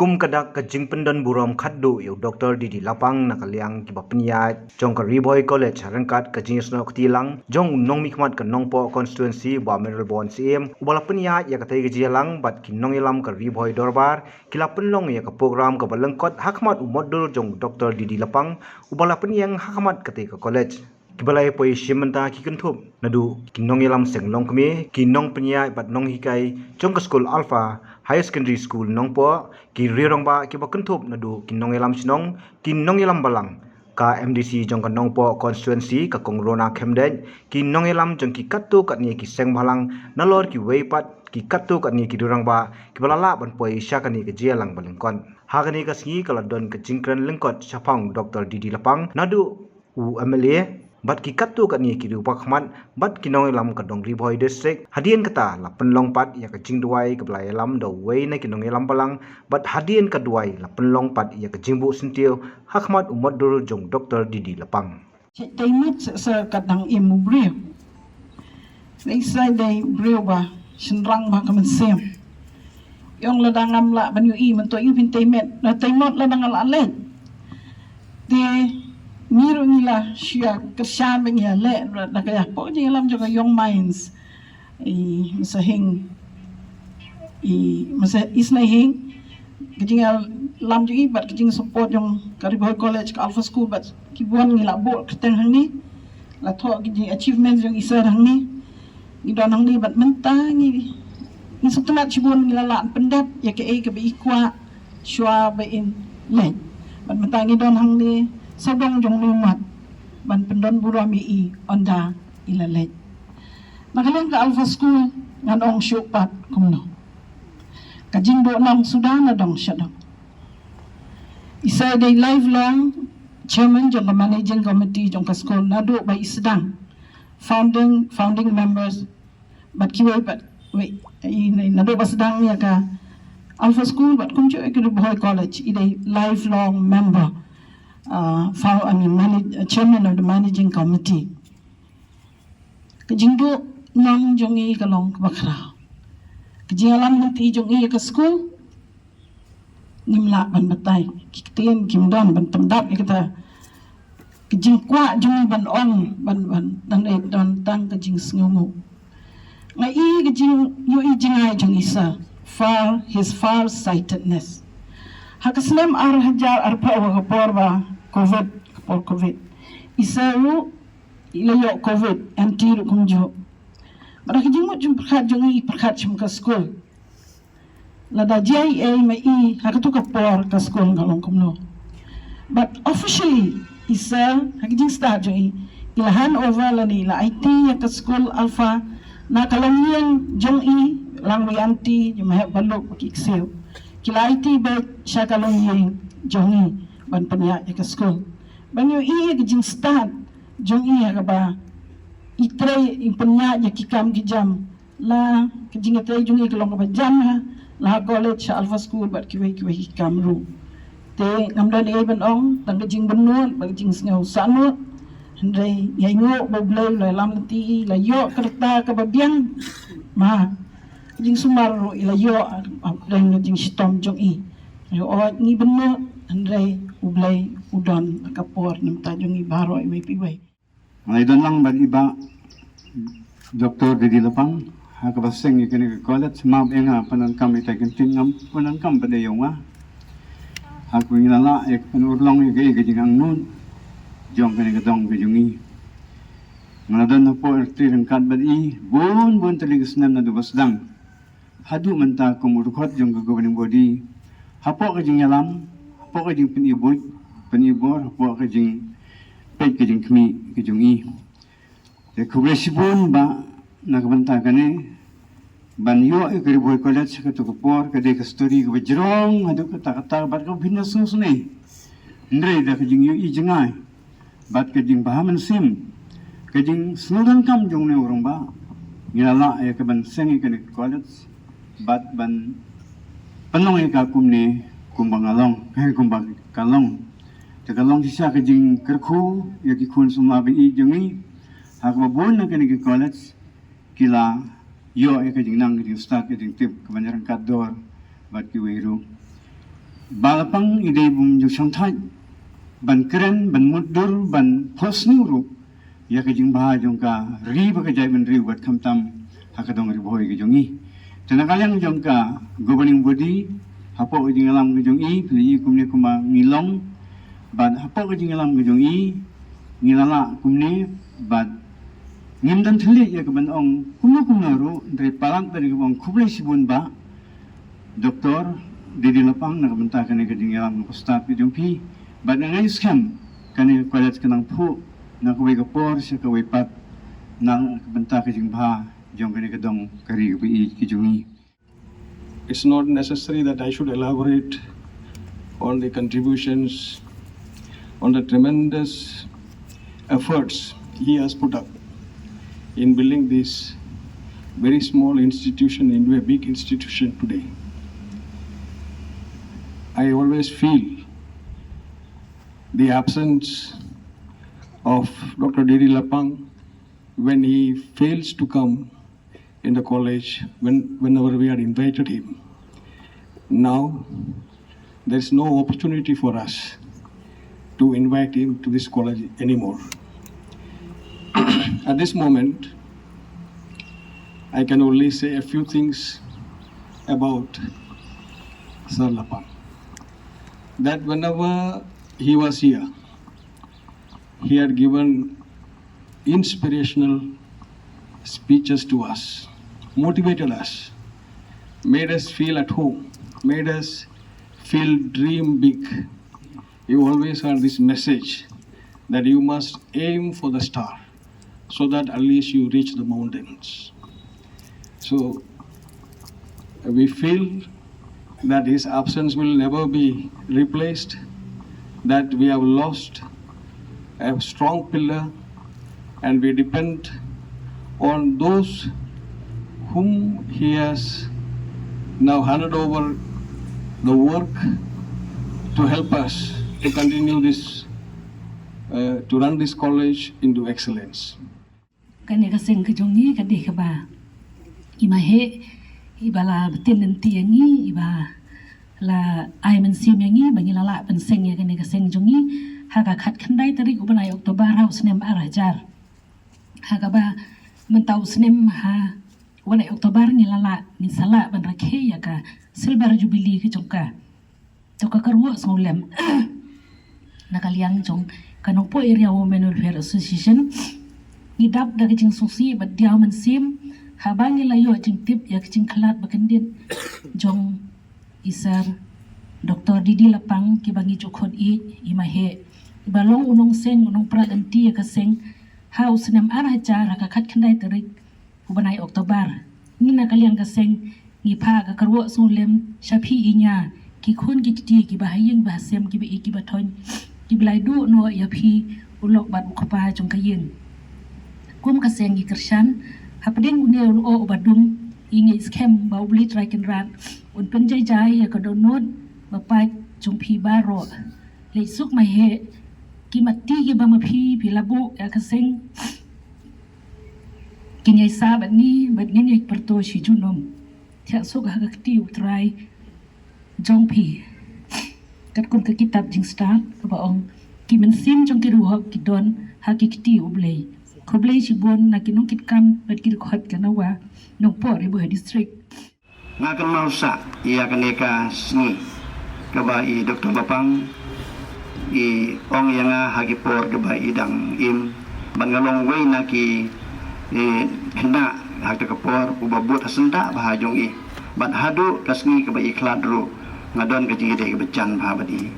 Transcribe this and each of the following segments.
kum kadak kajing pendan buram khaddu yu Dr. Didi Lapang nakaliang kibapnya jong ka Riboy College rangkat kajing sno ktilang jong nong mikmat ka nongpo constituency ba mineral bon sim ubala penya ya katai gajialang bat kinong ilam ka Riboy Dorbar kila penlong ya ka program ka balengkot hakmat umodul jong Dr. Didi Lapang ubala penyang hakmat katai ka college kibalai poi shimenta kikentup nadu kinong ilam senglong kami kinong penya bat nong hikai jong ka school alpha high secondary school nongpo ki rirong ba ki bakentup nadu kinong ilam sinong kinong ilam balang ka MDC jong ka nongpo constituency ka kongrona khemden kinong ilam jong ki kattu kat ni ki seng balang nalor ki weipat ki kattu kat ni ki durang ba ki balala ban poi syakani ke jelang balengkon hagani ka singi kala don ke jingkran lengkot syapang Dr. Didi Lapang nadu UMLA bat ki kattu kat ni ki du pakmat bat kinong ilam ka dong Riboy district hadien kata la penlong pat ya ka jing duai ka blai lam do wei na kinong ilam balang bat hadien ka duai la penlong pat ya ka jingbu sentiu hakmat umadur jong Dr. Didi Lapang Taimat sa kadang imu brio. Naisay day brio ba sinrang ba kamansem. Yung ladang amla banyu i manto yung pintaymet na taimot ladang alalet. Di miro nila siya kasyan niya le na kaya po di alam juga young minds masahing masa isnahing kajing alam juga ibat kajing support yung Riboy College ka Alpha School bat kibuan nila bo kateng hangni la tho kajing achievements yung isa hangni gidon hangni bat mentang ni setelah cibuan nila la pendat ya ke ka bi ikwa shwa ba in le bat mentang gidon hangni sabang jong lumat ban pendon burami i onda ilalet nakalang ka Alpha School nganong syupat kumno kajing do nang sudah na dong siya dong isa day lifelong chairman jong ka managing committee jong ka school nado by isdang founding members bat kiway bat wait nado ba sedang niya ka Alpha School bat kumcho ka Riboy College iday lifelong member chairman of the managing committee. Kajingdo nang jongi kalong bakra. Kajingalam nanti jongi ka school. Nimla ban batay. Kiktian kimdon ban tamdap kita. Kajingkwa jongi ban ong ban dan tang kajing sngungu. Ngai kajing yu jingay jongi sa his far sightedness. Hakasnem hajar arpa wa porba COVID isaru ilayo COVID antiru kumjo maraka jingmo jum perkhat jum ka school lada JA mai hakatu ka por ka school ngalong kumno but officially isa hakijing start jong ila hand over lani la IT ya ka school alpha na kalangyang jong langwi anti jum ha balok kikseu kila IT ba siya kalangyang jong ban panya ya ka school banyo kajing start jong ka ba itray yung panya ya kikam kijam la kajing itray jong kalong ka ba jam ha la college sa Alpha School bat kiway kikam ru te ngamdan ban ong tang kajing benul kajing sngaw sano handray yaingo bablay la lam ti la yo kerta ka babyang ma kajing sumaro ilayo dang kajing sitom jong ayo ni benul andray ublay udon kapor ng tajong ibaro ay may piway. Ngay doon lang ba iba Dr. Didi Lapang hakabaseng ikinig college mab nga panangkam itagintin ng panangkam padayo nga ako nilala panurlong ikigiging ang nun jong kanigadong kajungi nga doon na po ertirang kadbadi buon taligas na nadubasdang hadu manta kumurukot yung gagawin ng body hapo kajing yalam hapo kajing penibor hapo kajing pay kajing kami kajing kubresibon ba nakabanta kani banyo Riboy College katukupor kade ka story ka bajrong hadu kata bat ka binasus ni ndre da kajing yu ijingay bat kajing bahaman sim kajing snudan kam jong ne urang ba ngilala ay ka ban sengi ka college bat ban panong ka kumni kumbangalong kay kumbakalong tagalong siya kajing kerku yaki kun sumabi ijongi hakababon na kanigi college kila yo ay kajing nang kajing start kajing tip kabanyaran kador bat kiwero balapang ide bum ju sangthai ban keren ban mudur ban posnuru ya ke jing bah jong ka ri ba ke jai ban ri wat khamtam hakadong ri boy ke jongi tenakalang jong ka governing body hapo ke jing alam ke jong i pli kumne kuma ngilong ban hapo ke jing alam ke jong i ngilala kumne bat ngimdan thli ya ke ban ong kumna ro dre palang dari ke bang kublai sibun ba doktor Didi Lapang nakabanta kani ke jing alam ko staff ke jong pi bat ngai scam kani kwalat kanang phu na kawai kapor sa kawai pat nang kabanta ke jing ba jong kani kadong kari ke jongi. It's not necessary that I should elaborate on the contributions, on the tremendous efforts he has put up in building this very small institution into a big institution today. I always feel the absence of Dr. Didi Lapang when he fails to come in the college whenever we had invited him. Now, there is no opportunity for us to invite him to this college anymore. At this moment, I can only say a few things about Sir Lapang. That whenever he was here, he had given inspirational speeches to us, motivated us, made us feel at home, made us feel dream big. You always had this message that you must aim for the star so that at least you reach the mountains. So we feel that his absence will never be replaced, that we have lost a strong pillar, and we depend on those whom he has now handed over the work to help us to continue this, to run this college into excellence. Kani kaseng kejongi kadi keba imahe ibala betin nanti yangi iba la ai mensim yangi bangila la penseng ya kani kaseng jongi haga khat khandai tarik ubanai Oktober haus nem arajar haga ba mentau snem ha wanai Oktober ngilala ni sala ban rakhe ya ka silver jubilee ke jongka toka karwo solem nakaliang jong kanongpo area women welfare association idap da kicing susi bat diaw mensim habangi layo jing tip ya kicing khalat bakandin jong isar Dr. Didi Lapang kibangi jokod imahe ibalong unong seng unong pradanti ya kaseng haus nem arajar hakakat khandai tarik ubanai Oktober ngina kaliang kaseng ngipa ka karwo sulem shapi inya ki khun ki ti ki bahayeng bahasem ki be ki bathon ki blai du no ya phi ulok bat ukapa jong kayen kum kaseng ki kershan hapding unel o badum ingi scam ba ubli try ken rat un penjai jai ya ka donot bapai jong phi baro le suk mai he ki mati ki ba ma phi labu ya kaseng kinyai sabat ni bat ngai perto shi junom thak suk ha ka ti try jong phi kat kun ka kitab jing start ka ba ong ki men sim jong ki ruhok ki don ha ki ti ublei koblei si bon na kinong kitkam bat ki khot kanawa nong po ribo district ngakan mausa ia kaneka sni kaba i Dr. Lapang i ong yanga hagipor kaba idang im bangalong way na ki henda hagta kapor ubabut asenda bahajong i bat hadu kasni kaba ikladro ngadon ka jingide ka becan bahabadi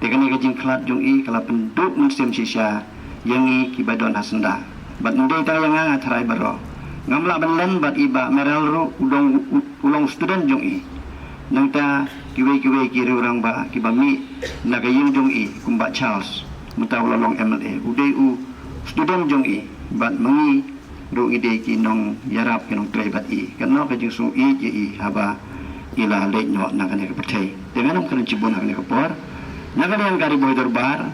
dekani ka jing klat jong i kala penduk musim sisya yangi ki badon asenda bat ndai ta yang atrai baro ngamla banlen bat iba meral ru ulong student jong i nang ta kiwe ki orang ba ki bami nagayeng jong i kumba Charles mutaw lolong MLA udai u student jong i bat mangi ru ide ki nong yarap ki nong trai bat i kanno ka jing su i je i haba ila le nyo nagane ka percay dengan kan cibun nagane ka por nagane yang kari boy dorbar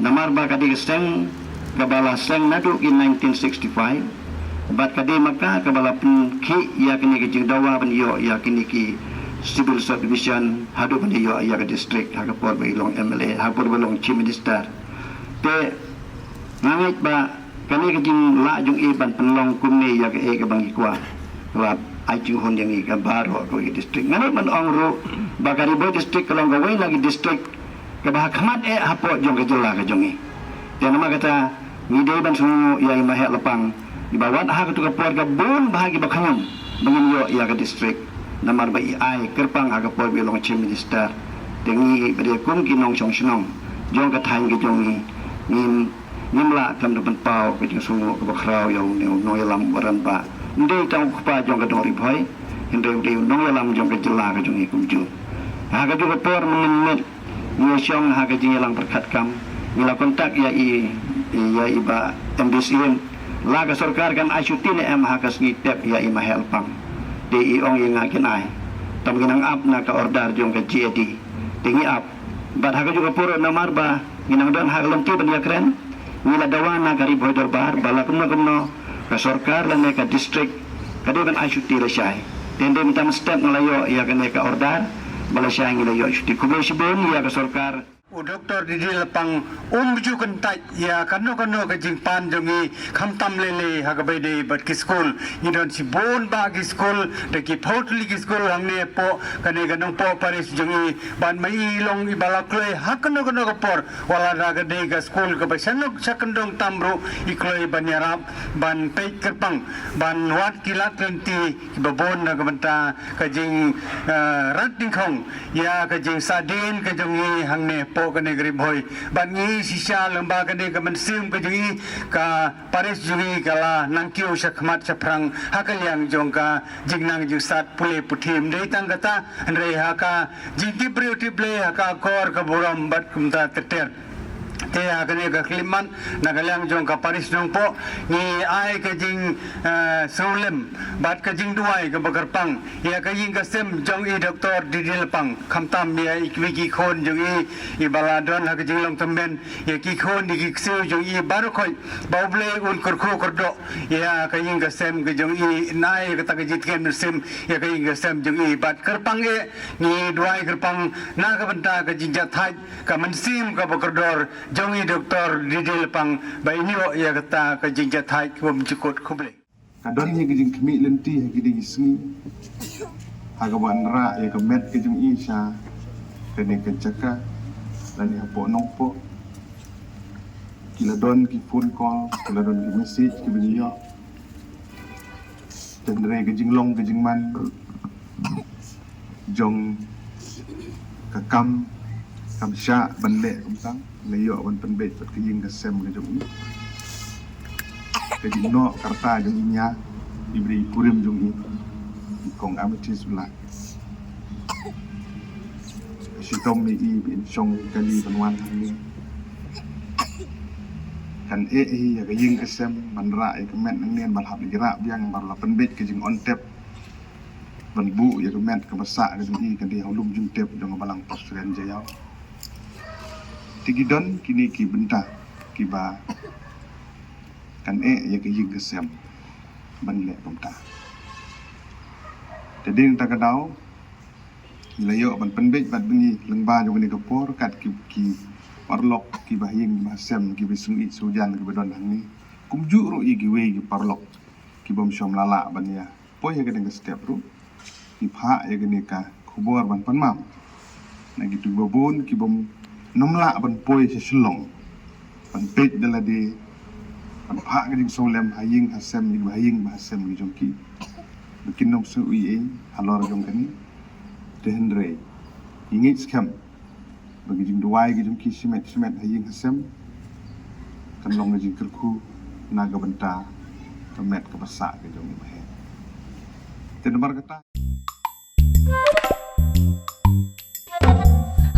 namar ba kadi seng kabala seng nadu in 1965 bat kade maka kabala pun ki ya kini ki dawa ban yo ya kini ki civil subdivision hadu pan yo ya ke district ha por belong MLA ha por belong chief minister te ngait ba kani ke jing la jung e ban penlong kumni ya ke e ke bangi kwa wa ai ju hon yang i ka baro ko i district ngait man ong ro ba Kariboy district kalong gawai lagi district ke bah khamat e ha po jong ke jela ke jong i te nama kata ni dei ban sungu ya i mahe lapang di bawah ha ke tu ka por ka bon bahagi ba khangam bangun yo ya ke district namar ba ai kerpang aga por belong chief minister tengi bade kum ki nong chong snong jong ka thain ke jong ni nim la kam do ban pau ke jong sungu ko khrau yo no lam waran ba ndei tang pa jong ka dori phoi ndei no lam jong ka jela ka jong kum ju ha ka ju ka por men ni syong ha ka jing lang perkat kam mila kontak ya i ba MDCM la ka sarkar kan asyutin em ha ka sni tep ya i ma helpang di ong yang ngakin ai tam ginang up na ka order jong ka GAD tingi up bad ha juga puro na marba ginang don ha lom ti ban ya kren nila dawana ka Kariboy Darbar bala kunno ka sarkar lan ka district kadu kan asyuti la syai tende mitam step ngalayo ya kan ka order bala syai ngalayo syuti kublo sibon ya ka sarkar Dr. Didi Lapang ju kentai ya kano ke jingpan jongi khamtam lele hagabai de bat ki school idon si bon ba ki school de ki photli ki school hangne po kane ganong po paris jongi ban mai long ibala kloi hakno ko por wala raga de ga school ka basanok sakandong tamro ikloi banyarap ban pe kerpang ban wat kilat lenti babon na gabanta ka jing rat dingkhong ya ka jing sadin ka jongi hangne po kane Kariboy bangi sisa lemba kane ka mensim ka jungi ka paris jungi kala nangkiu sakmat saprang hakaliang jongka jingnang jusat pule putim dei tanggata andre haka jingti priutible haka kor ka buram bat kumta teter te kane ka kliman nagaliang jong ka paris jong po ni ai ka jing solem bat ka jing duai ka bagarpang ya ka jing ka sem jong i Dr. Didi Lapang khamtam ya iki khon jong i baladon ha ka jing long temben ya ki khon di ki seu jong i baru khoi bauble un kurkho kordo ya ka jing ka sem ka jong i nai ka ta ka jit ken sem ya ka jing ka sem jong i bat kerpang e ni duai kerpang na ka banta ka jing jathai ka mansim ka bakordor jongi Dr. Didi Lapang ba inyo ya kata ka jing jathai kum cikut kuble kadon ye gijing kemi lenti ha giding isni hagawan ra ya ka met ke jing isha kene ke caka dan ya po nong po kila don ki phone call kila don ki message ki video tendre ke jing long ke jing man jong ka kam sya banle kumtang layo ban penbet pat ke jing ka sem ke jong ni ke jing no karta jong inya diberi purim jong ni kong amatis bla si tom ni i bin song kali banwan ni kan ya ke jing ka sem man ra ke men nang nen bal hab gira biang bar la penbet ke jing on tap ban bu ya ke men ke basa ke jong i kan di haulum jung tap jong balang posturen jayau tigidon kini ki benta kiba kan ya ke jing kesem ban le benta jadi ta kadau layo ban penbet bat bengi lengba jo ni kapor kat ki parlok ki bahing basem ki bisungi sujan ki badon hang ni kumju ro i gi we ki parlok ki bom syom lala ban ya po ya ke deng step ru ki pha ya ke ni ka khubor ban panmam na gitu babon ki bom nomla ban poi se selong ban pet dala de ban pha ga ding solem haying hasem ni haying bahasem ni jongki bikin nok su ui halor jong kani dehendre ingit skam bagi jing duai gi jongki simet haying hasem kan long ga jing kerku naga benta kemet ke basa ga jong bahe tenemar kata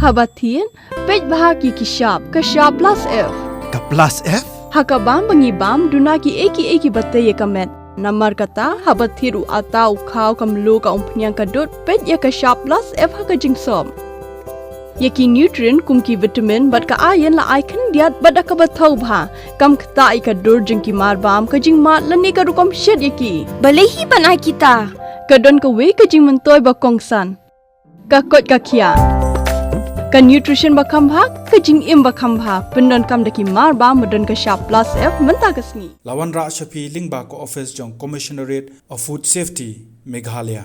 Habatin, pej bahagi kishab plus F. Ka plus F? Hakabam bangibam dunaki eki bataya kamet. Namar kata habathiru atau kau kamlu ka umpnyang kadut pej ya kishab plus F haka jingsom. Yaki nutrient kumki vitamin bat ka ayan la icon diat bat ka bathau bha kam kta ika dur jingki marbam ka jingmat lani ka rukom shed yaki. Balehi banai kita. Kadon ka we ka jing mentoy ba kongsan. ka kot ka khia ka nutrition bakam bha ka jing im bakam bha pendon kam daki mar ba modon ka sharp plus f menta ka sngi Lawan Ra Shafi Lingba ko office jong Commissionerate of Food Safety Meghalaya